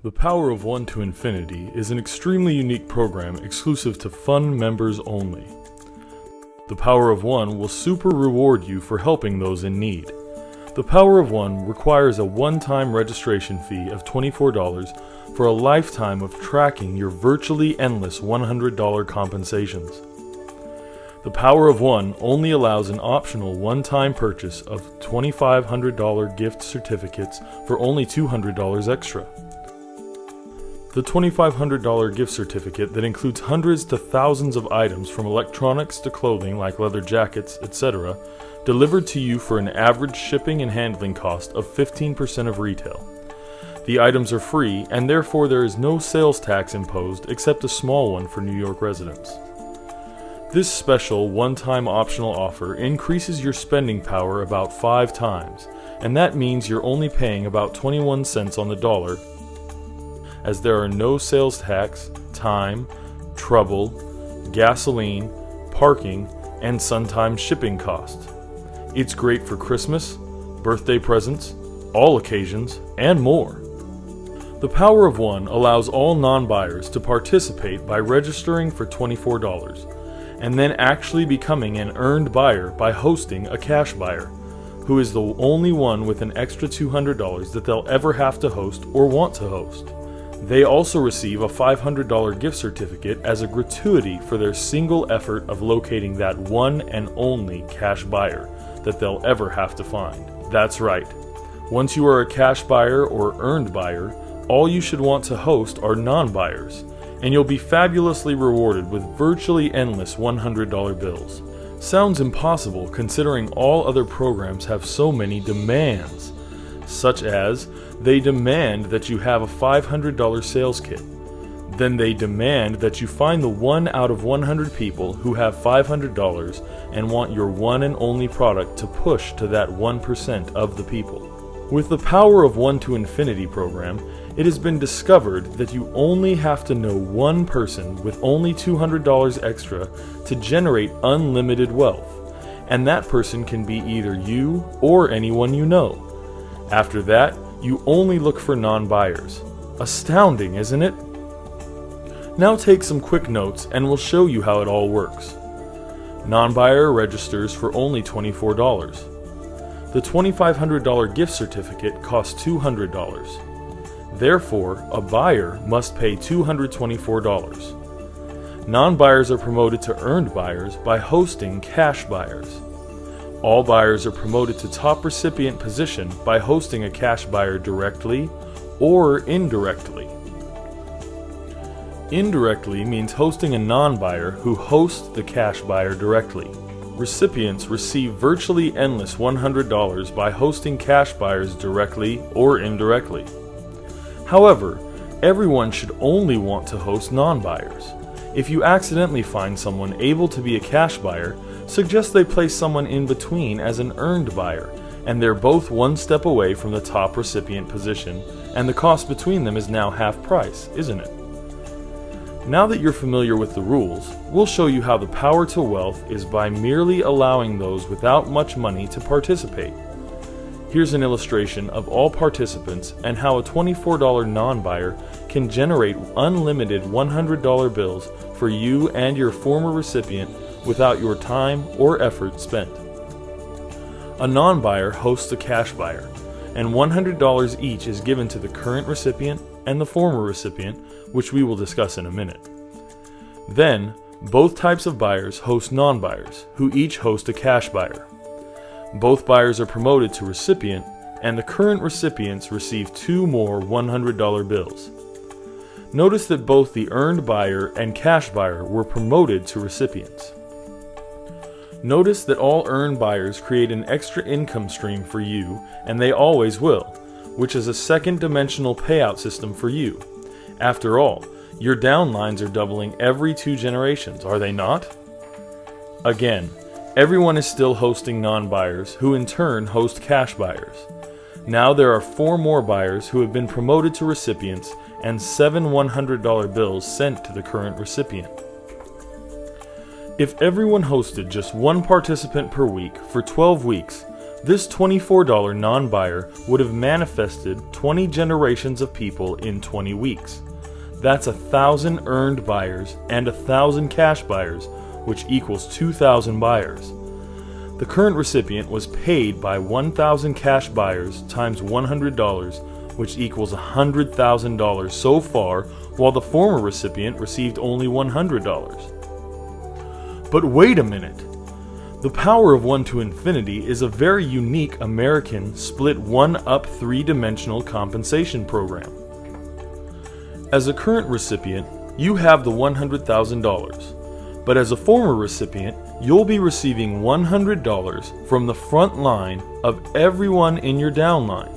The Power of One to Infinity is an extremely unique program exclusive to Fund members only. The Power of One will super reward you for helping those in need. The Power of One requires a one-time registration fee of $24 for a lifetime of tracking your virtually endless $100 compensations. The Power of One only allows an optional one-time purchase of $2,500 gift certificates for only $200 extra. The $2,500 gift certificate that includes hundreds to thousands of items from electronics to clothing like leather jackets, etc., delivered to you for an average shipping and handling cost of 15% of retail. The items are free, and therefore there is no sales tax imposed except a small one for New York residents. This special one-time optional offer increases your spending power about 5 times, and that means you're only paying about 21 cents on the dollar, as there are no sales tax, time, trouble, gasoline, parking, and sometimes shipping costs. It's great for Christmas, birthday presents, all occasions, and more. The Power of One allows all non-buyers to participate by registering for $24, and then actually becoming an earned buyer by hosting a cash buyer, who is the only one with an extra $200 that they'll ever have to host or want to host. They also receive a $500 gift certificate as a gratuity for their single effort of locating that one and only cash buyer that they'll ever have to find. That's right. Once you are a cash buyer or earned buyer, all you should want to host are non-buyers, and you'll be fabulously rewarded with virtually endless $100 bills. Sounds impossible considering all other programs have so many demands, such as they demand that you have a $500 sales kit. Then they demand that you find the 1 out of 100 people who have $500 and want your one and only product to push to that 1% of the people. With the Power of One to Infinity program, it has been discovered that you only have to know one person with only $200 extra to generate unlimited wealth, and that person can be either you or anyone you know. After that, you only look for non-buyers. Astounding, isn't it? Now take some quick notes and we'll show you how it all works. Non-buyer registers for only $24. The $2,500 gift certificate costs $200. Therefore, a buyer must pay $224. Non-buyers are promoted to earned buyers by hosting cash buyers. All buyers are promoted to top recipient position by hosting a cash buyer directly or indirectly. Indirectly means hosting a non-buyer who hosts the cash buyer directly. Recipients receive virtually endless $100 by hosting cash buyers directly or indirectly. However, everyone should only want to host non-buyers. If you accidentally find someone able to be a cash buyer, suggest they place someone in between as an earned buyer, and they're both one step away from the top recipient position, and the cost between them is now half price, isn't it? Now that you're familiar with the rules, we'll show you how the power to wealth is by merely allowing those without much money to participate. Here's an illustration of all participants and how a $24 non-buyer can generate unlimited $100 bills for you and your former recipient without your time or effort spent. A non-buyer hosts a cash buyer, and $100 each is given to the current recipient and the former recipient, which we will discuss in a minute. Then, both types of buyers host non-buyers, who each host a cash buyer. Both buyers are promoted to recipient, and the current recipients receive 2 more $100 bills. Notice that both the earned buyer and cash buyer were promoted to recipients. Notice that all earned buyers create an extra income stream for you, and they always will, which is a second-dimensional payout system for you. After all, your downlines are doubling every 2 generations, are they not? Again, everyone is still hosting non-buyers, who in turn host cash buyers. Now there are 4 more buyers who have been promoted to recipients and 7 $100 bills sent to the current recipient. If everyone hosted just one participant per week for 12 weeks, This $24 non-buyer would have manifested 20 generations of people in 20 weeks. That's 1,000 earned buyers and 1,000 cash buyers, which equals 2,000 buyers. The current recipient was paid by 1,000 cash buyers times $100, which equals $100,000 so far, while the former recipient received only $100. But wait a minute! The Power of One to Infinity is a very unique American split one-up three-dimensional compensation program. As a current recipient, you have the $100,000. But as a former recipient, you'll be receiving $100 from the front line of everyone in your downline.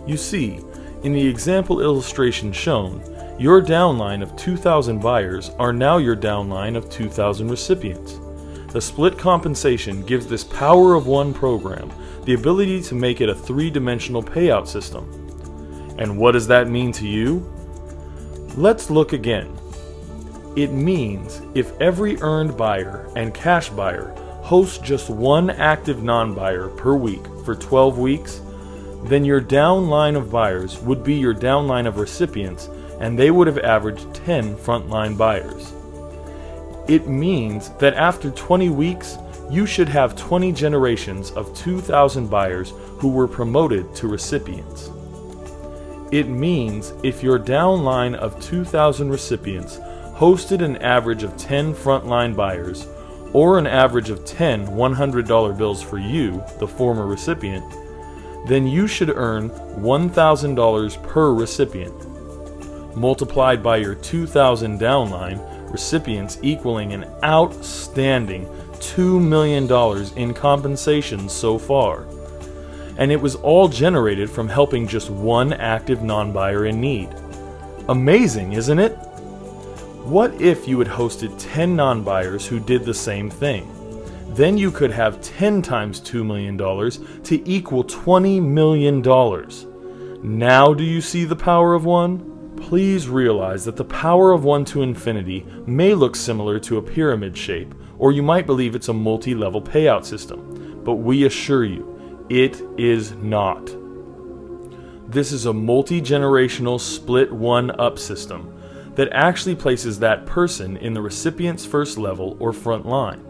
You see, in the example illustration shown, your downline of 2,000 buyers are now your downline of 2,000 recipients. The split compensation gives this Power of One program the ability to make it a three-dimensional payout system. And what does that mean to you? Let's look again. It means if every earned buyer and cash buyer hosts just one active non-buyer per week for 12 weeks, then your downline of buyers would be your downline of recipients, and they would have averaged 10 frontline buyers. It means that after 20 weeks, you should have 20 generations of 2,000 buyers who were promoted to recipients. It means if your downline of 2,000 recipients hosted an average of 10 frontline buyers, or an average of 10 $100 bills for you, the former recipient, then you should earn $1,000 per recipient, multiplied by your 2,000 downline recipients, equaling an outstanding $2 million in compensation so far. And it was all generated from helping just one active non-buyer in need. Amazing, isn't it? What if you had hosted 10 non-buyers who did the same thing? Then you could have 10 times $2 million to equal $20 million. Now do you see the Power of One? Please realize that the Power of One to Infinity may look similar to a pyramid shape, or you might believe it's a multi-level payout system, but we assure you, it is not. This is a multi-generational split one-up system that actually places that person in the recipient's first level or front line.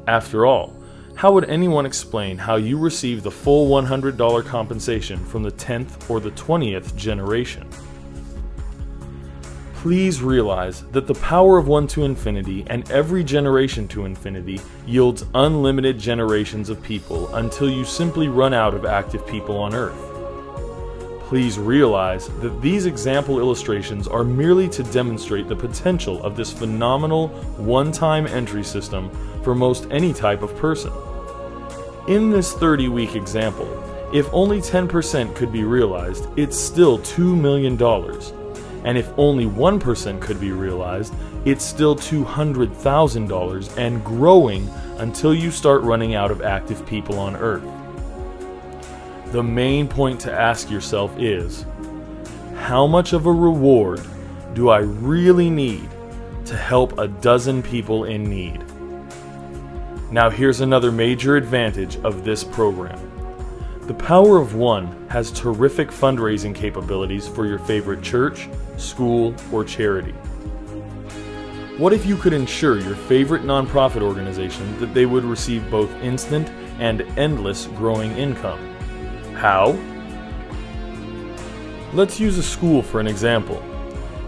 After all, how would anyone explain how you receive the full $100 compensation from the 10th or the 20th generation? Please realize that the Power of One to Infinity and every generation to infinity yields unlimited generations of people until you simply run out of active people on Earth. Please realize that these example illustrations are merely to demonstrate the potential of this phenomenal one-time entry system for most any type of person. In this 30-week example, if only 10% could be realized, it's still $2 million. And if only 1% could be realized, it's still $200,000 and growing until you start running out of active people on Earth. The main point to ask yourself is, how much of a reward do I really need to help a dozen people in need? Now here's another major advantage of this program. The Power of One has terrific fundraising capabilities for your favorite church, school, or charity. What if you could ensure your favorite nonprofit organization that they would receive both instant and endless growing income? How? Let's use a school for an example.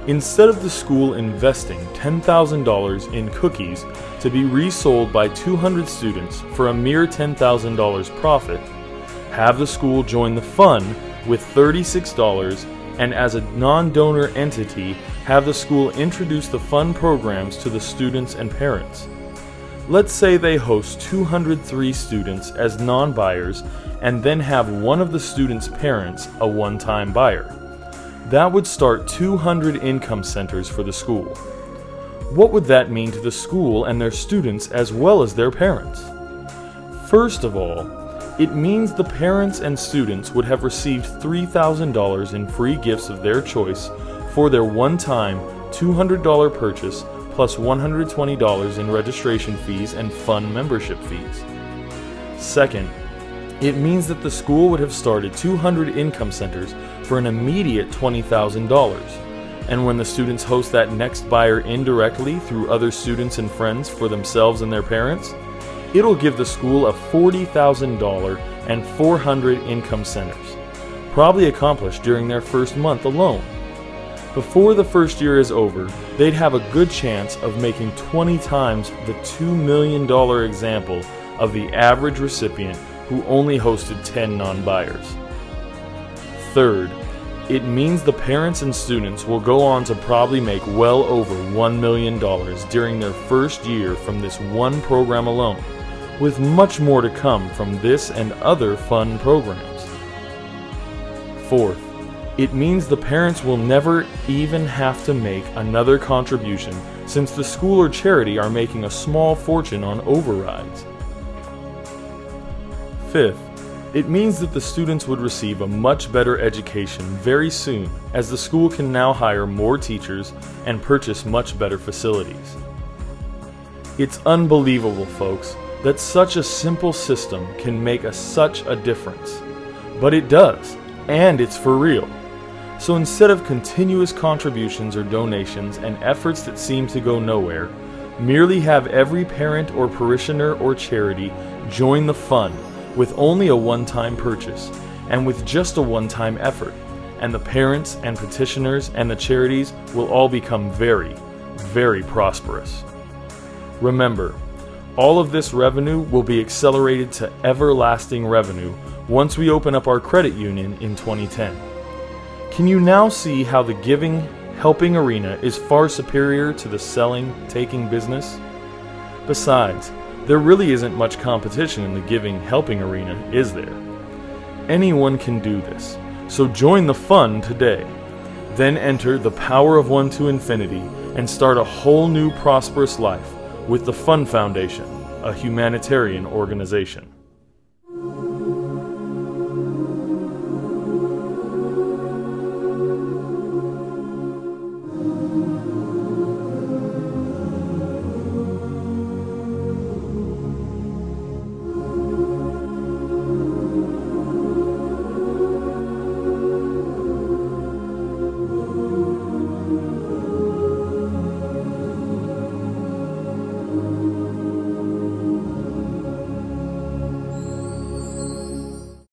Instead of the school investing $10,000 in cookies to be resold by 200 students for a mere $10,000 profit, have the school join the fund with $36, and as a non-donor entity, have the school introduce the fund programs to the students and parents. Let's say they host 203 students as non-buyers and then have one of the students' parents a one-time buyer. That would start 200 income centers for the school. What would that mean to the school and their students as well as their parents? First of all, it means the parents and students would have received $3,000 in free gifts of their choice for their one-time $200 purchase plus $120 in registration fees and fund membership fees. Second, It means that the school would have started 200 income centers for an immediate $20,000. And when the students host that next buyer indirectly through other students and friends for themselves and their parents, it'll give the school a $40,000 and 400 income centers, probably accomplished during their first month alone. Before the first year is over, they'd have a good chance of making 20 times the $2 million example of the average recipient who only hosted 10 non-buyers. Third, it means the parents and students will go on to probably make well over $1 million during their first year from this one program alone, with much more to come from this and other fun programs. Fourth, it means the parents will never even have to make another contribution since the school or charity are making a small fortune on overrides. Fifth, it means that the students would receive a much better education very soon, as the school can now hire more teachers and purchase much better facilities. It's unbelievable, folks, that such a simple system can make such a difference. But it does, and it's for real. So instead of continuous contributions or donations and efforts that seem to go nowhere, merely have every parent or parishioner or charity join the fun with only a one-time purchase and with just a one-time effort, and the parents and petitioners and the charities will all become very, very prosperous. Remember, all of this revenue will be accelerated to everlasting revenue once we open up our credit union in 2010. Can you now see how the giving, helping arena is far superior to the selling, taking business? Besides, there really isn't much competition in the giving, helping arena, is there? Anyone can do this, so join the fun today. Then enter the Power of One to Infinity and start a whole new prosperous life with the Fun Foundation, a humanitarian organization.